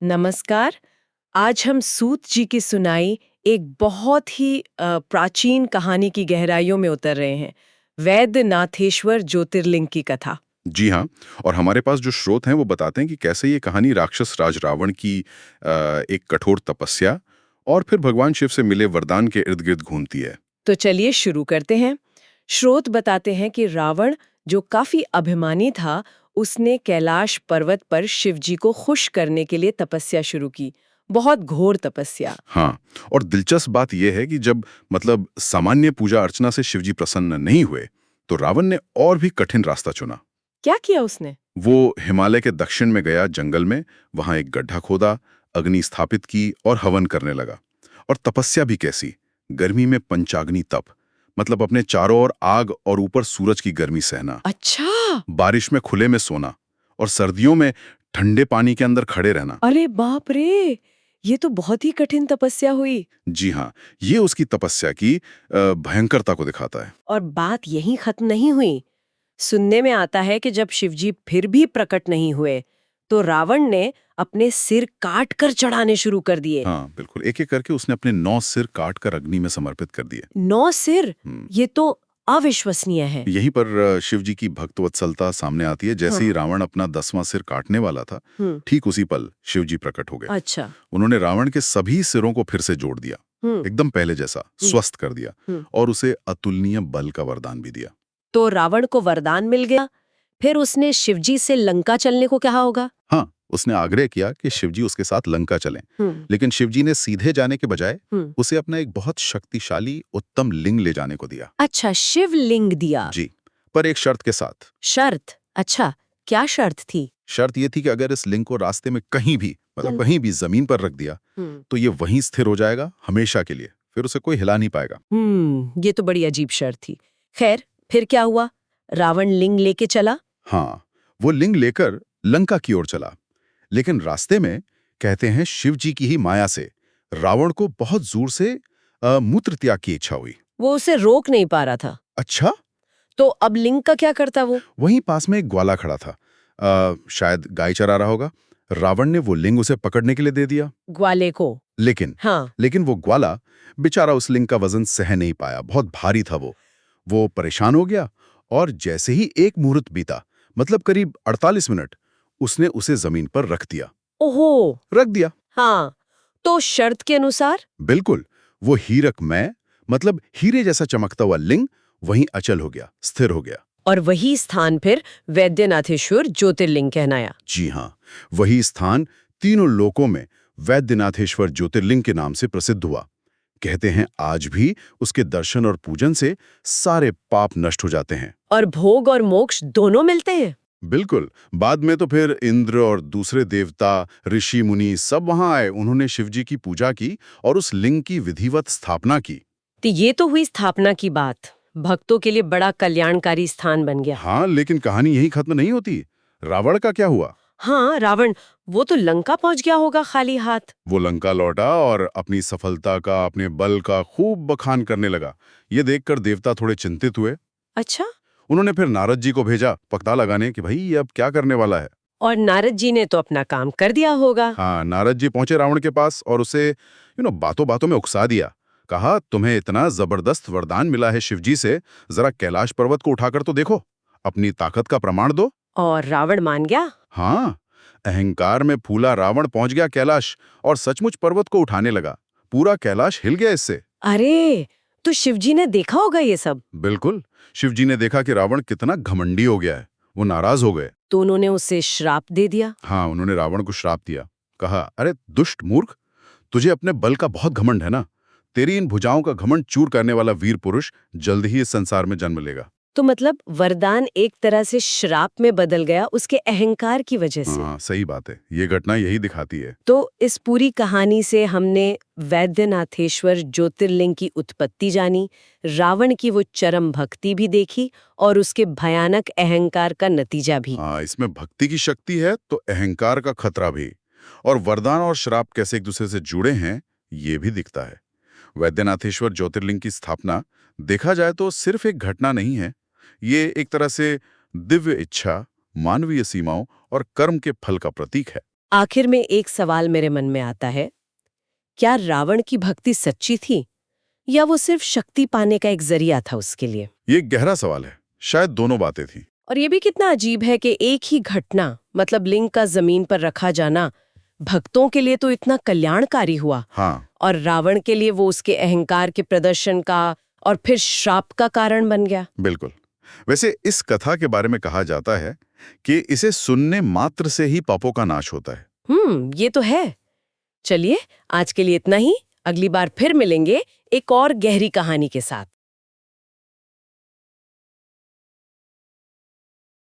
नमस्कार। आज हम सूत जी की सुनाई एक बहुत ही प्राचीन कहानी की गहराइयों में उतर रहे हैं। वैद्यनाथेश्वर ज्योतिर्लिंग की कथा। जी हाँ। और हमारे पास जो स्रोत हैं वो बताते हैं कि कैसे ये कहानी राक्षस राज रावण की एक कठोर तपस्या और फिर भगवान शिव से मिले वरदान के इर्द गिर्द घूमती है। तो चलिए शुरू करते हैं। स्रोत बताते हैं कि रावण, जो काफी अभिमानी था, उसने कैलाश पर्वत पर शिवजी को खुश करने के लिए तपस्या शुरू की। बहुत घोर तपस्या। हाँ। और दिलचस्प बात यह है कि जब सामान्य पूजा अर्चना से शिवजी प्रसन्न नहीं हुए तो रावण ने और भी कठिन रास्ता चुना। क्या किया उसने? वो हिमालय के दक्षिण में गया, जंगल में, वहां एक गड्ढा खोदा, अग्नि स्थापित की और हवन करने लगा। और तपस्या भी कैसी, गर्मी में पंचाग्नि तप, मतलब अपने चारों ओर आग और ऊपर सूरज की गर्मी सहना। अच्छा। बारिश में खुले में सोना और सर्दियों में ठंडे पानी के अंदर खड़े रहना। अरे बाप रे, ये तो बहुत ही कठिन तपस्या हुई। जी हाँ, ये उसकी तपस्या की भयंकरता को दिखाता है। और बात यहीं खत्म नहीं हुई। सुनने में आता है कि जब शिवजी फिर भी प्रकट नहीं हुए तो रावण ने अपने सिर काट कर चढ़ाने शुरू कर दिए। हाँ बिल्कुल, एक एक करके उसने अपने 9 सिर काट कर अग्नि में समर्पित कर दिए। 9 सिर? हम्म। ये तो अविश्वसनीय है। यहीं पर शिव जी की भक्तवत्सलता सामने आती है। जैसे ही हाँ। रावण अपना 10वां सिर काटने वाला था, हम्म। ठीक उसी पल शिव जी प्रकट हो गए। अच्छा। उन्होंने रावण के सभी सिरों को फिर से जोड़ दिया, हम्म। एकदम पहले जैसा स्वस्थ कर दिया हम्म। और उसे अतुलनीय बल का वरदान भी दिया। तो रावण को वरदान मिल गया। फिर उसने शिवजी से लंका चलने को कहा होगा। हाँ, उसने आग्रह किया कि शिवजी उसके साथ लंका चलें, हम्म। लेकिन शिवजी ने सीधे जाने के बजाय हम्म। उसे अपना एक बहुत शक्तिशाली उत्तम लिंग ले जाने को दिया। अच्छा, शिवलिंग दिया। जी, पर एक शर्त के साथ। शर्त? अच्छा, क्या शर्त थी? शर्त ये थी कि अगर इस लिंग को रास्ते में कहीं भी, कहीं भी जमीन पर रख दिया हम्म। तो ये वहीं स्थिर हो जाएगा हमेशा के लिए, फिर उसे कोई हिला नहीं पाएगा। ये तो बड़ी अजीब शर्त थी। खैर, फिर क्या हुआ? रावण लिंग लेके चला? हाँ, वो लिंग लेकर लंका की ओर चला, लेकिन रास्ते में कहते हैं शिव जी की ही माया से रावण को बहुत जोर से मूत्र त्याग की इच्छा हुई। वो उसे रोक नहीं पा रहा था। अच्छा। तो अब लिंग का क्या करता वो? वहीं पास में एक ग्वाला खड़ा था, शायद गाय चरा रहा होगा। रावण ने वो लिंग उसे पकड़ने के लिए दे दिया। ग्वाले को? लेकिन हाँ। लेकिन वो ग्वाला बेचारा उस लिंग का वजन सह नहीं पाया, बहुत भारी था वो परेशान हो गया और जैसे ही एक मुहूर्त बीता, मतलब करीब 48 मिनट, उसने उसे जमीन पर रख दिया। ओहो। रख दिया। हाँ, तो शर्त के अनुसार? बिल्कुल। वो हीरकमय, मतलब हीरे जैसा चमकता हुआ लिंग वहीं अचल हो गया, स्थिर हो गया। और वही स्थान फिर वैद्यनाथेश्वर ज्योतिर्लिंग कहनाया। जी हाँ, वही स्थान तीनों लोकों में वैद्यनाथेश्वर ज्योतिर्लिंग के नाम से प्रसिद्ध हुआ। कहते हैं आज भी उसके दर्शन और पूजन से सारे पाप नष्ट हो जाते हैं। और भोग और मोक्ष दोनों मिलते हैं? बिल्कुल। बाद में तो फिर इंद्र और दूसरे देवता, ऋषि मुनि सब वहां आए। उन्होंने शिवजी की पूजा की और उस लिंग की विधिवत स्थापना की। तो ये तो हुई स्थापना की बात। भक्तों के लिए बड़ा कल्याणकारी स्थान बन गया। हाँ, लेकिन कहानी यही खत्म नहीं होती। रावण का क्या हुआ? हाँ, रावण, वो तो लंका पहुंच गया होगा खाली हाथ। वो लंका लौटा और अपनी सफलता का, अपने बल का खूब बखान करने लगा। ये देखकर देवता थोड़े चिंतित हुए। अच्छा। उन्होंने फिर नारद जी को भेजा पता लगाने कि भाई ये अब क्या करने वाला है। और नारद जी ने तो अपना काम कर दिया होगा। हाँ, नारद जी पहुंचे रावण के पास और उसे बातों बातों में उकसा दिया। कहा, तुम्हें इतना जबरदस्त वरदान मिला है शिवजी से, जरा कैलाश पर्वत को उठाकर तो देखो, अपनी ताकत का प्रमाण दो। और रावण मान गया? हाँ, अहंकार में फूला रावण पहुंच गया कैलाश और सचमुच पर्वत को उठाने लगा। पूरा कैलाश हिल गया इससे। अरे, तो शिवजी ने देखा होगा ये सब? बिल्कुल। शिवजी ने देखा कि रावण कितना घमंडी हो गया है। वो नाराज हो गए। तो उन्होंने उसे श्राप दे दिया? हाँ, उन्होंने रावण को श्राप दिया। कहा, अरे दुष्ट मूर्ख, तुझे अपने बल का बहुत घमंड है ना। तेरी इन भुजाओं का घमंड चूर करने वाला वीर पुरुष जल्द ही इस संसार में जन्म लेगा। तो मतलब वरदान एक तरह से श्राप में बदल गया उसके अहंकार की वजह से। हाँ, सही बात है। ये घटना यही दिखाती है। तो इस पूरी कहानी से हमने वैद्यनाथेश्वर ज्योतिर्लिंग की उत्पत्ति जानी, रावण की वो चरम भक्ति भी देखी और उसके भयानक अहंकार का नतीजा भी। हाँ, इसमें भक्ति की शक्ति है तो अहंकार का खतरा भी। और वरदान और श्राप कैसे एक दूसरे से जुड़े हैं, ये भी दिखता है। वैद्यनाथेश्वर ज्योतिर्लिंग की स्थापना देखा जाए तो सिर्फ एक घटना नहीं है। ये एक तरह से दिव्य इच्छा, मानवीय सीमाओं और कर्म के फल का प्रतीक है। आखिर में एक सवाल मेरे मन में आता है, क्या रावण की भक्ति सच्ची थी या वो सिर्फ शक्ति पाने का एक जरिया था उसके लिए? ये एक गहरा सवाल है। शायद दोनों बातें थी। और ये भी कितना अजीब है कि एक ही घटना, मतलब लिंग का जमीन पर रखा जाना, भक्तों के लिए तो इतना कल्याणकारी हुआ, हाँ, और रावण के लिए वो उसके अहंकार के प्रदर्शन का और फिर श्राप का कारण बन गया। बिल्कुल। वैसे इस कथा के बारे में कहा जाता है कि इसे सुनने मात्र से ही पापों का नाश होता है। ये तो है। चलिए, आज के लिए इतना ही। अगली बार फिर मिलेंगे एक और गहरी कहानी के साथ।